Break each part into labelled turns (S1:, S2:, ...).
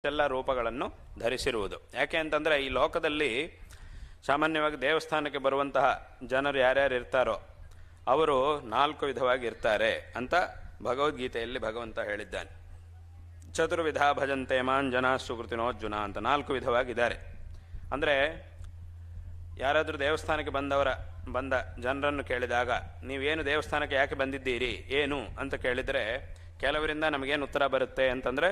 S1: ಇಷ್ಟೆಲ್ಲ ರೂಪಗಳನ್ನು ಧರಿಸಿರುವುದು. ಯಾಕೆ ಅಂತಂದರೆ ಈ ಲೋಕದಲ್ಲಿ ಸಾಮಾನ್ಯವಾಗಿ ದೇವಸ್ಥಾನಕ್ಕೆ ಬರುವಂತಹ ಜನರು ಯಾರ್ಯಾರು ಇರ್ತಾರೋ ಅವರು 4 ವಿಧವಾಗಿ ಇರ್ತಾರೆ ಅಂತ ಭಗವದ್ಗೀತೆಯಲ್ಲಿ ಭಗವಂತ ಹೇಳಿದ್ದಾನೆ. ಚತುರ್ವಿಧ ಭಜಂತೆ ಮಾನ್ ಜನ ಸುಕೃತಿನೋರ್ಜುನ ಅಂತ 4 ವಿಧವಾಗಿದ್ದಾರೆ. ಅಂದರೆ ಯಾರಾದರೂ ದೇವಸ್ಥಾನಕ್ಕೆ ಬಂದ ಜನರನ್ನು ಕೇಳಿದಾಗ ನೀವೇನು ದೇವಸ್ಥಾನಕ್ಕೆ ಯಾಕೆ ಬಂದಿದ್ದೀರಿ ಏನು ಅಂತ ಕೇಳಿದರೆ ಕೆಲವರಿಂದ ನಮಗೇನು ಉತ್ತರ ಬರುತ್ತೆ ಅಂತಂದರೆ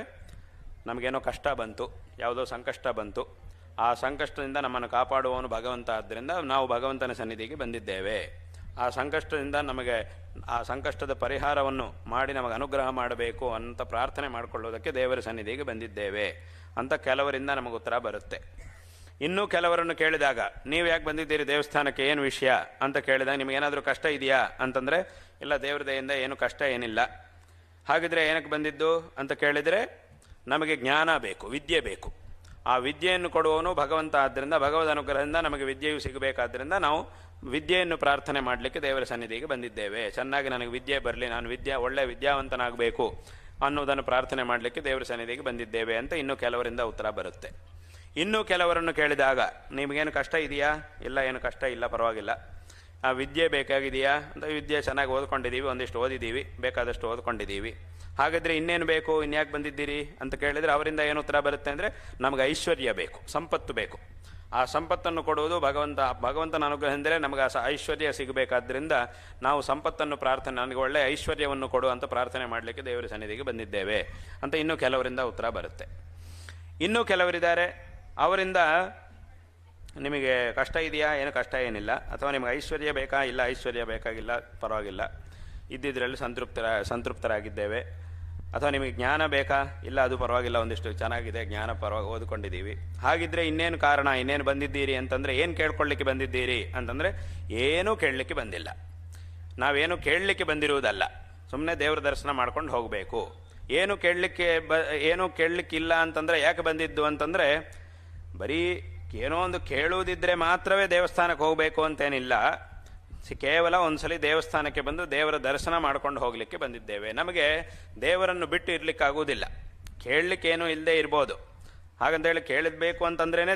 S1: ನಮಗೇನೋ ಕಷ್ಟ ಬಂತು, ಯಾವುದೋ ಸಂಕಷ್ಟ ಬಂತು, ಆ ಸಂಕಷ್ಟದಿಂದ ನಮ್ಮನ್ನು ಕಾಪಾಡುವವನು ಭಗವಂತ, ಆದ್ದರಿಂದ ನಾವು ಭಗವಂತನ ಸನ್ನಿಧಿಗೆ ಬಂದಿದ್ದೇವೆ, ಆ ಸಂಕಷ್ಟದಿಂದ ನಮಗೆ ಆ ಸಂಕಷ್ಟದ ಪರಿಹಾರವನ್ನು ಮಾಡಿ ನಮಗೆ ಅನುಗ್ರಹ ಮಾಡಬೇಕು ಅಂತ ಪ್ರಾರ್ಥನೆ ಮಾಡಿಕೊಳ್ಳೋದಕ್ಕೆ ದೇವರ ಸನ್ನಿಧಿಗೆ ಬಂದಿದ್ದೇವೆ ಅಂತ ಕೆಲವರಿಂದ ನಮಗೆ ಉತ್ತರ ಬರುತ್ತೆ. ಇನ್ನೂ ಕೆಲವರನ್ನು ಕೇಳಿದಾಗ ನೀವು ಯಾಕೆ ಬಂದಿದ್ದೀರಿ ದೇವಸ್ಥಾನಕ್ಕೆ, ಏನು ವಿಷಯ ಅಂತ ಕೇಳಿದಾಗ ನಿಮಗೇನಾದರೂ ಕಷ್ಟ ಇದೆಯಾ ಅಂತಂದರೆ ಇಲ್ಲ, ದೇವ್ರ ದಯೆಯಿಂದ ಏನು ಕಷ್ಟ ಏನಿಲ್ಲ. ಹಾಗಿದ್ರೆ ಏನಕ್ಕೆ ಬಂದಿದ್ದು ಅಂತ ಕೇಳಿದರೆ ನಮಗೆ ಜ್ಞಾನ ಬೇಕು, ವಿದ್ಯೆ ಬೇಕು. ಆ ವಿದ್ಯೆಯನ್ನು ಕೊಡುವವನು ಭಗವಂತ, ಆದ್ದರಿಂದ ಭಗವದ್ ಅನುಗ್ರಹದಿಂದ ನಮಗೆ ವಿದ್ಯೆಯು ಸಿಗಬೇಕಾದ್ದರಿಂದ ನಾವು ವಿದ್ಯೆಯನ್ನು ಪ್ರಾರ್ಥನೆ ಮಾಡಲಿಕ್ಕೆ ದೇವರ ಸನ್ನಿಧಿಗೆ ಬಂದಿದ್ದೇವೆ. ಚೆನ್ನಾಗಿ ನನಗೆ ವಿದ್ಯೆ ಬರಲಿ, ನಾನು ಒಳ್ಳೆ ವಿದ್ಯಾವಂತನಾಗಬೇಕು ಅನ್ನೋದನ್ನು ಪ್ರಾರ್ಥನೆ ಮಾಡಲಿಕ್ಕೆ ದೇವರ ಸನ್ನಿಧಿಗೆ ಬಂದಿದ್ದೇವೆ ಅಂತ ಇನ್ನೂ ಕೆಲವರಿಂದ ಉತ್ತರ ಬರುತ್ತೆ. ಇನ್ನೂ ಕೆಲವರನ್ನು ಕೇಳಿದಾಗ ನಿಮಗೇನು ಕಷ್ಟ ಇದೆಯಾ, ಇಲ್ಲ ಏನು ಕಷ್ಟ ಇಲ್ಲ, ಪರವಾಗಿಲ್ಲ. ಆ ವಿದ್ಯೆ ಬೇಕಾಗಿದೆಯಾ ಅಂತ, ವಿದ್ಯೆ ಚೆನ್ನಾಗಿ ಓದ್ಕೊಂಡಿದ್ದೀವಿ, ಒಂದಿಷ್ಟು ಓದಿದ್ದೀವಿ, ಬೇಕಾದಷ್ಟು ಓದ್ಕೊಂಡಿದ್ದೀವಿ. ಹಾಗಾದರೆ ಇನ್ನೇನು ಬೇಕು, ಇನ್ಯಾಕೆ ಬಂದಿದ್ದೀರಿ ಅಂತ ಕೇಳಿದರೆ ಅವರಿಂದ ಏನು ಉತ್ತರ ಬರುತ್ತೆ ಅಂದರೆ ನಮಗೆ ಐಶ್ವರ್ಯ ಬೇಕು, ಸಂಪತ್ತು ಬೇಕು. ಆ ಸಂಪತ್ತನ್ನು ಕೊಡುವುದು ಭಗವಂತನ ಅನುಗ್ರಹದಿಂದಲೇ ನಮಗೆ ಆ ಐಶ್ವರ್ಯ ಸಿಗಬೇಕಾದ್ರಿಂದ ನಾವು ಸಂಪತ್ತನ್ನು ಪ್ರಾರ್ಥನೆ, ನನಗೆ ಒಳ್ಳೆ ಐಶ್ವರ್ಯವನ್ನು ಕೊಡು ಅಂತ ಪ್ರಾರ್ಥನೆ ಮಾಡಲಿಕ್ಕೆ ದೇವರ ಸನ್ನಿಧಿಗೆ ಬಂದಿದ್ದೇವೆ ಅಂತ ಇನ್ನೂ ಕೆಲವರಿಂದ ಉತ್ತರ ಬರುತ್ತೆ. ಇನ್ನೂ ಕೆಲವರಿದ್ದಾರೆ, ಅವರಿಂದ ನಿಮಗೆ ಕಷ್ಟ ಇದೆಯಾ, ಏನು ಕಷ್ಟ ಏನಿಲ್ಲ, ಅಥವಾ ನಿಮಗೆ ಐಶ್ವರ್ಯ ಬೇಕಾ, ಇಲ್ಲ ಐಶ್ವರ್ಯ ಬೇಕಾಗಿಲ್ಲ, ಪರವಾಗಿಲ್ಲ, ಇದ್ದಿದ್ರಲ್ಲಿ ಸಂತೃಪ್ತರಾಗಿದ್ದೇವೆ. ಅಥವಾ ನಿಮಗೆ ಜ್ಞಾನ ಬೇಕಾ, ಇಲ್ಲ ಅದು ಪರವಾಗಿಲ್ಲ, ಒಂದಿಷ್ಟು ಚೆನ್ನಾಗಿದೆ, ಜ್ಞಾನ ಪರವಾಗಿ ಓದ್ಕೊಂಡಿದ್ದೀವಿ. ಹಾಗಿದ್ರೆ ಇನ್ನೇನು ಕಾರಣ, ಇನ್ನೇನು ಬಂದಿದ್ದೀರಿ ಅಂತಂದರೆ ಏನು ಕೇಳ್ಕೊಳ್ಳಿಕ್ಕೆ ಬಂದಿದ್ದೀರಿ ಅಂತಂದರೆ ಏನೂ ಕೇಳಲಿಕ್ಕೆ ಬಂದಿಲ್ಲ. ನಾವೇನು ಕೇಳಲಿಕ್ಕೆ ಬಂದಿರುವುದಲ್ಲ, ಸುಮ್ಮನೆ ದೇವ್ರ ದರ್ಶನ ಮಾಡ್ಕೊಂಡು ಹೋಗಬೇಕು. ಏನು ಕೇಳಲಿಕ್ಕಿಲ್ಲ ಅಂತಂದರೆ ಯಾಕೆ ಬಂದಿದ್ದು ಅಂತಂದರೆ ಬರೀ ಏನೋ ಒಂದು ಕೇಳುವುದಿದ್ರೆ ಮಾತ್ರವೇ ದೇವಸ್ಥಾನಕ್ಕೆ ಹೋಗಬೇಕು ಅಂತೇನಿಲ್ಲ. ಕೇವಲ ಒಂದ್ಸಲಿ ದೇವಸ್ಥಾನಕ್ಕೆ ಬಂದು ದೇವರ ದರ್ಶನ ಮಾಡ್ಕೊಂಡು ಹೋಗಲಿಕ್ಕೆ ಬಂದಿದ್ದೇವೆ. ನಮಗೆ ದೇವರನ್ನು ಬಿಟ್ಟು ಇರಲಿಕ್ಕಾಗುವುದಿಲ್ಲ, ಕೇಳಲಿಕ್ಕೇನೂ ಇಲ್ಲದೆ ಇರ್ಬೋದು. ಹಾಗಂತೇಳಿ ಕೇಳಬೇಕು ಅಂತಂದ್ರೇ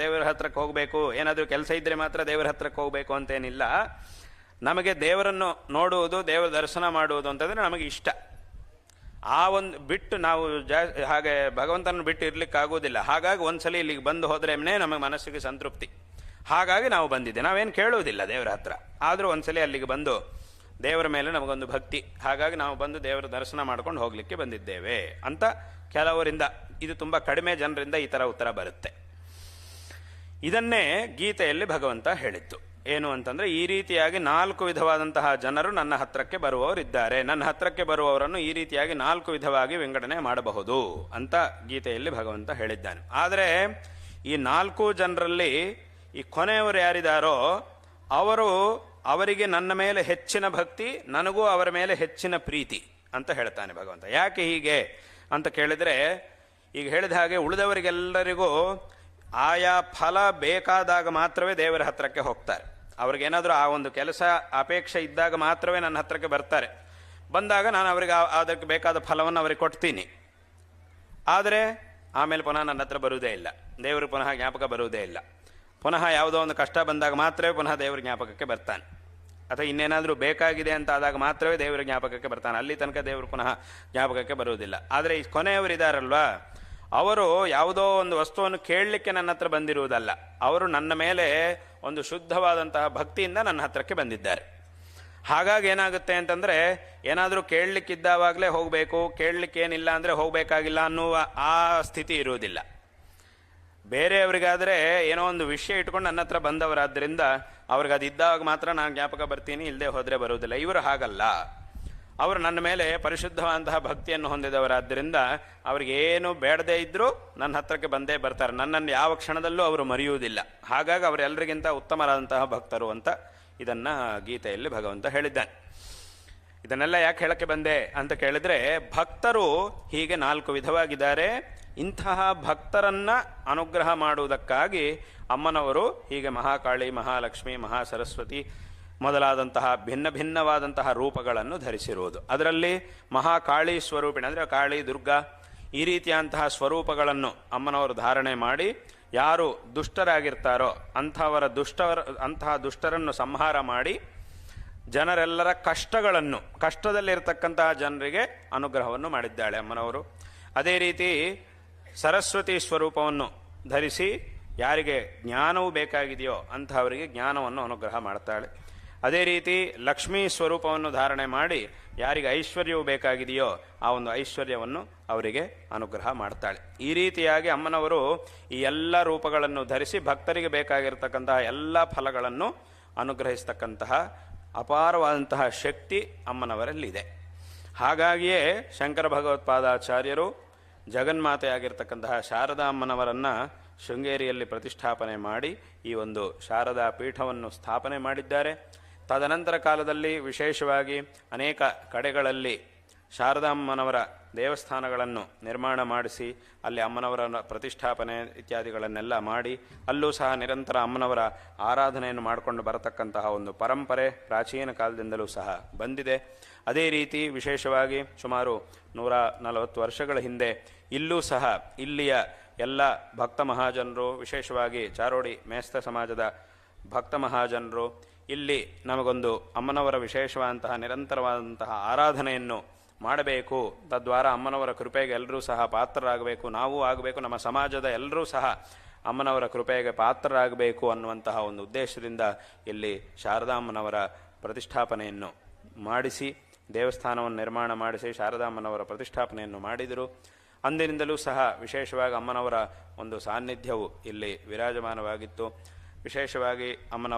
S1: ದೇವರ ಹತ್ರಕ್ಕೆ ಹೋಗಬೇಕು, ಏನಾದರೂ ಕೆಲಸ ಇದ್ದರೆ ಮಾತ್ರ ದೇವರ ಹತ್ರಕ್ಕೆ ಹೋಗಬೇಕು ಅಂತೇನಿಲ್ಲ. ನಮಗೆ ದೇವರನ್ನು ನೋಡುವುದು, ದೇವರ ದರ್ಶನ ಮಾಡುವುದು ಅಂತಂದರೆ ನಮಗೆ ಇಷ್ಟ. ಆ ಒಂದು ಬಿಟ್ಟು ನಾವು ಹಾಗೆ ಭಗವಂತನ ಬಿಟ್ಟು ಇರಲಿಕ್ಕಾಗೋದಿಲ್ಲ. ಹಾಗಾಗಿ ಒಂದ್ಸಲಿ ಇಲ್ಲಿಗೆ ಬಂದು ಹೋದ್ರೇನೆ ನಮಗೆ ಮನಸ್ಸಿಗೆ ಸಂತೃಪ್ತಿ. ಹಾಗಾಗಿ ನಾವು ಬಂದಿದ್ದೆ. ನಾವೇನು ಕೇಳುವುದಿಲ್ಲ ದೇವರ ಹತ್ರ, ಆದರೂ ಒಂದ್ಸಲಿ ಅಲ್ಲಿಗೆ ಬಂದು ದೇವರ ಮೇಲೆ ನಮಗೊಂದು ಭಕ್ತಿ, ಹಾಗಾಗಿ ನಾವು ಬಂದು ದೇವರ ದರ್ಶನ ಮಾಡ್ಕೊಂಡು ಹೋಗಲಿಕ್ಕೆ ಬಂದಿದ್ದೇವೆ ಅಂತ ಕೆಲವರಿಂದ, ಇದು ತುಂಬ ಕಡಿಮೆ ಜನರಿಂದ ಈ ಥರ ಉತ್ತರ ಬರುತ್ತೆ. ಇದನ್ನೇ ಗೀತೆಯಲ್ಲಿ ಭಗವಂತ ಹೇಳಿತ್ತು. ಏನು ಅಂತಂದರೆ ಈ ರೀತಿಯಾಗಿ 4 ವಿಧವಾದಂತಹ ಜನರು ನನ್ನ ಹತ್ರಕ್ಕೆ ಬರುವವರಿದ್ದಾರೆ, ನನ್ನ ಹತ್ರಕ್ಕೆ ಬರುವವರನ್ನು ಈ ರೀತಿಯಾಗಿ 4 ವಿಧವಾಗಿ ವಿಂಗಡಣೆ ಮಾಡಬಹುದು ಅಂತ ಗೀತೆಯಲ್ಲಿ ಭಗವಂತ ಹೇಳಿದ್ದಾನೆ. ಆದರೆ ಈ 4 ಜನರಲ್ಲಿ ಈ ಕೊನೆಯವರು ಯಾರಿದ್ದಾರೋ ಅವರಿಗೆ ನನ್ನ ಮೇಲೆ ಹೆಚ್ಚಿನ ಭಕ್ತಿ, ನನಗೂ ಅವರ ಮೇಲೆ ಹೆಚ್ಚಿನ ಪ್ರೀತಿ ಅಂತ ಹೇಳ್ತಾನೆ ಭಗವಂತ. ಯಾಕೆ ಹೀಗೆ ಅಂತ ಕೇಳಿದರೆ, ಈಗ ಹೇಳಿದ ಹಾಗೆ ಉಳಿದವರಿಗೆಲ್ಲರಿಗೂ ಆಯಾ ಫಲ ಬೇಕಾದಾಗ ಮಾತ್ರವೇ ದೇವರ ಹತ್ರಕ್ಕೆ ಹೋಗ್ತಾರೆ. ಅವ್ರಿಗೇನಾದರೂ ಆ ಒಂದು ಕೆಲಸ ಅಪೇಕ್ಷೆ ಇದ್ದಾಗ ಮಾತ್ರವೇ ನನ್ನ ಹತ್ರಕ್ಕೆ ಬರ್ತಾರೆ. ಬಂದಾಗ ನಾನು ಅವರಿಗೆ ಅದಕ್ಕೆ ಬೇಕಾದ ಫಲವನ್ನು ಅವರಿಗೆ ಕೊಡ್ತೀನಿ. ಆದರೆ ಆಮೇಲೆ ಪುನಃ ನನ್ನ ಹತ್ರ ಬರುವುದೇ ಇಲ್ಲ, ದೇವರು ಪುನಃ ಜ್ಞಾಪಕ ಬರುವುದೇ ಇಲ್ಲ. ಪುನಃ ಯಾವುದೋ ಒಂದು ಕಷ್ಟ ಬಂದಾಗ ಮಾತ್ರವೇ ಪುನಃ ದೇವರ ಜ್ಞಾಪಕಕ್ಕೆ ಬರ್ತಾನೆ, ಅಥವಾ ಇನ್ನೇನಾದರೂ ಬೇಕಾಗಿದೆ ಅಂತ ಆದಾಗ ಮಾತ್ರವೇ ದೇವರ ಜ್ಞಾಪಕಕ್ಕೆ ಬರ್ತಾನೆ. ಅಲ್ಲಿ ತನಕ ದೇವರು ಪುನಃ ಜ್ಞಾಪಕಕ್ಕೆ ಬರುವುದಿಲ್ಲ. ಆದರೆ ಈ ಕೊನೆಯವರಿದ್ದಾರಲ್ವಾ, ಅವರು ಯಾವುದೋ ಒಂದು ವಸ್ತುವನ್ನು ಕೇಳಲಿಕ್ಕೆ ನನ್ನ ಹತ್ರ ಬಂದಿರುವುದಲ್ಲ, ಅವರು ನನ್ನ ಮೇಲೆ ಒಂದು ಶುದ್ಧವಾದಂತಹ ಭಕ್ತಿಯಿಂದ ನನ್ನ ಹತ್ರಕ್ಕೆ ಬಂದಿದ್ದಾರೆ. ಹಾಗಾಗಿ ಏನಾಗುತ್ತೆ ಅಂತಂದರೆ ಏನಾದರೂ ಕೇಳಲಿಕ್ಕಿದ್ದಾವಾಗಲೇ ಹೋಗಬೇಕು, ಕೇಳಲಿಕ್ಕೇನಿಲ್ಲ ಅಂದರೆ ಹೋಗಬೇಕಾಗಿಲ್ಲ ಅನ್ನುವ ಆ ಸ್ಥಿತಿ ಇರುವುದಿಲ್ಲ. ಬೇರೆಯವರಿಗಾದರೆ ಏನೋ ಒಂದು ವಿಷಯ ಇಟ್ಕೊಂಡು ನನ್ನ ಹತ್ರ ಬಂದವರಾದ್ದರಿಂದ ಅವ್ರಿಗೆ ಅದು ಇದ್ದಾಗ ಮಾತ್ರ ನಾನು ಜ್ಞಾಪಕ ಬರ್ತೀನಿ, ಇಲ್ಲದೆ ಹೋದರೆ ಬರುವುದಿಲ್ಲ. ಇವರು ಹಾಗಲ್ಲ, ಅವರು ನನ್ನ ಮೇಲೆ ಪರಿಶುದ್ಧವಾದಂತಹ ಭಕ್ತಿಯನ್ನು ಹೊಂದಿದವರಾದ್ದರಿಂದ ಅವ್ರಿಗೇನು ಬೇಡದೇ ಇದ್ದರೂ ನನ್ನ ಹತ್ರಕ್ಕೆ ಬಂದೇ ಬರ್ತಾರೆ. ನನ್ನನ್ನು ಯಾವ ಕ್ಷಣದಲ್ಲೂ ಅವರು ಮರೆಯುವುದಿಲ್ಲ. ಹಾಗಾಗಿ ಅವರೆಲ್ಲರಿಗಿಂತ ಉತ್ತಮರಾದಂತಹ ಭಕ್ತರು ಅಂತ ಇದನ್ನು ಗೀತೆಯಲ್ಲಿ ಭಗವಂತ ಹೇಳಿದ್ದಾನೆ. ಇದನ್ನೆಲ್ಲ ಯಾಕೆ ಹೇಳಕ್ಕೆ ಬಂದೆ ಅಂತ ಕೇಳಿದ್ರೆ, ಭಕ್ತರು ಹೀಗೆ 4 ವಿಧವಾಗಿದ್ದಾರೆ. ಇಂತಹ ಭಕ್ತರನ್ನ ಅನುಗ್ರಹ ಮಾಡುವುದಕ್ಕಾಗಿ ಅಮ್ಮನವರು ಹೀಗೆ ಮಹಾಕಾಳಿ, ಮಹಾಲಕ್ಷ್ಮಿ, ಮಹಾಸರಸ್ವತಿ ಮೊದಲಾದಂತಹ ಭಿನ್ನ ಭಿನ್ನವಾದಂತಹ ರೂಪಗಳನ್ನು ಧರಿಸಿರುವುದು. ಅದರಲ್ಲಿ ಮಹಾಕಾಳಿ ಸ್ವರೂಪಿಣ ಅಂದರೆ ಕಾಳಿ, ದುರ್ಗಾ ಈ ರೀತಿಯಂತಹ ಸ್ವರೂಪಗಳನ್ನು ಅಮ್ಮನವರು ಧಾರಣೆ ಮಾಡಿ ಯಾರು ದುಷ್ಟರಾಗಿರ್ತಾರೋ ಅಂತಹ ದುಷ್ಟರನ್ನು ಸಂಹಾರ ಮಾಡಿ ಜನರೆಲ್ಲರ ಕಷ್ಟದಲ್ಲಿರ್ತಕ್ಕಂತಹ ಜನರಿಗೆ ಅನುಗ್ರಹವನ್ನು ಮಾಡಿದ್ದಾಳೆ ಅಮ್ಮನವರು. ಅದೇ ರೀತಿ ಸರಸ್ವತಿ ಸ್ವರೂಪವನ್ನು ಧರಿಸಿ ಯಾರಿಗೆ ಜ್ಞಾನವೂ ಬೇಕಾಗಿದೆಯೋ ಅಂತಹವರಿಗೆ ಜ್ಞಾನವನ್ನು ಅನುಗ್ರಹ ಮಾಡ್ತಾಳೆ. ಅದೇ ರೀತಿ ಲಕ್ಷ್ಮೀ ಸ್ವರೂಪವನ್ನು ಧಾರಣೆ ಮಾಡಿ ಯಾರಿಗೆ ಐಶ್ವರ್ಯವು ಬೇಕಾಗಿದೆಯೋ ಆ ಒಂದು ಐಶ್ವರ್ಯವನ್ನು ಅವರಿಗೆ ಅನುಗ್ರಹ ಮಾಡ್ತಾಳೆ. ಈ ರೀತಿಯಾಗಿ ಅಮ್ಮನವರು ಈ ಎಲ್ಲ ರೂಪಗಳನ್ನು ಧರಿಸಿ ಭಕ್ತರಿಗೆ ಬೇಕಾಗಿರ್ತಕ್ಕಂತಹ ಎಲ್ಲ ಫಲಗಳನ್ನು ಅನುಗ್ರಹಿಸ್ತಕ್ಕಂತಹ ಅಪಾರವಾದಂತಹ ಶಕ್ತಿ ಅಮ್ಮನವರಲ್ಲಿದೆ. ಹಾಗಾಗಿಯೇ ಶಂಕರ ಭಗವತ್ಪಾದಾಚಾರ್ಯರು ಜಗನ್ಮಾತೆಯಾಗಿರ್ತಕ್ಕಂತಹ ಶಾರದಾ ಅಮ್ಮನವರನ್ನು ಶೃಂಗೇರಿಯಲ್ಲಿ ಪ್ರತಿಷ್ಠಾಪನೆ ಮಾಡಿ ಈ ಒಂದು ಶಾರದಾ ಪೀಠವನ್ನು ಸ್ಥಾಪನೆ ಮಾಡಿದ್ದಾರೆ. ತದನಂತರ ಕಾಲದಲ್ಲಿ ವಿಶೇಷವಾಗಿ ಅನೇಕ ಕಡೆಗಳಲ್ಲಿ ಶಾರದಾಮ್ಮನವರ ದೇವಸ್ಥಾನಗಳನ್ನು ನಿರ್ಮಾಣ ಮಾಡಿಸಿ ಅಲ್ಲಿ ಅಮ್ಮನವರ ಪ್ರತಿಷ್ಠಾಪನೆ ಇತ್ಯಾದಿಗಳನ್ನೆಲ್ಲ ಮಾಡಿ ಅಲ್ಲೂ ಸಹ ನಿರಂತರ ಅಮ್ಮನವರ ಆರಾಧನೆಯನ್ನು ಮಾಡಿಕೊಂಡು ಬರತಕ್ಕಂತಹ ಒಂದು ಪರಂಪರೆ ಪ್ರಾಚೀನ ಕಾಲದಿಂದಲೂ ಸಹ ಬಂದಿದೆ. ಅದೇ ರೀತಿ ವಿಶೇಷವಾಗಿ ಸುಮಾರು 140 ವರ್ಷಗಳ ಹಿಂದೆ ಇಲ್ಲೂ ಸಹ ಇಲ್ಲಿಯ ಎಲ್ಲ ಭಕ್ತ ಮಹಾಜನರು, ವಿಶೇಷವಾಗಿ ಚಾರೋಡಿ ಮೇಸ್ತ ಸಮಾಜದ ಭಕ್ತ ಮಹಾಜನರು ಇಲ್ಲಿ ನಮಗೊಂದು ಅಮ್ಮನವರ ವಿಶೇಷವಾದಂತಹ ನಿರಂತರವಾದಂತಹ ಆರಾಧನೆಯನ್ನು ಮಾಡಬೇಕು, ತದ್ವಾರ ಅಮ್ಮನವರ ಕೃಪೆಗೆ ಎಲ್ಲರೂ ಸಹ ಪಾತ್ರರಾಗಬೇಕು, ನಾವು ಆಗಬೇಕು, ನಮ್ಮ ಸಮಾಜದ ಎಲ್ಲರೂ ಸಹ ಅಮ್ಮನವರ ಕೃಪೆಗೆ ಪಾತ್ರರಾಗಬೇಕು ಅನ್ನುವಂತಹ ಒಂದು ಉದ್ದೇಶದಿಂದ ಇಲ್ಲಿ ಶಾರದಾಮ್ಮನವರ ಪ್ರತಿಷ್ಠಾಪನೆಯನ್ನು ಮಾಡಿಸಿ ದೇವಸ್ಥಾನವನ್ನು ನಿರ್ಮಾಣ ಮಾಡಿಸಿ ಶಾರದಾಮ್ಮನವರ ಪ್ರತಿಷ್ಠಾಪನೆಯನ್ನು ಮಾಡಿದರು. ಅಂದಿನಿಂದಲೂ ಸಹ ವಿಶೇಷವಾಗಿ ಅಮ್ಮನವರ ಒಂದು ಸಾನ್ನಿಧ್ಯವು ಇಲ್ಲಿ ವಿರಾಜಮಾನವಾಗಿತ್ತು. ವಿಶೇಷವಾಗಿ ಅಮ್ಮನವರ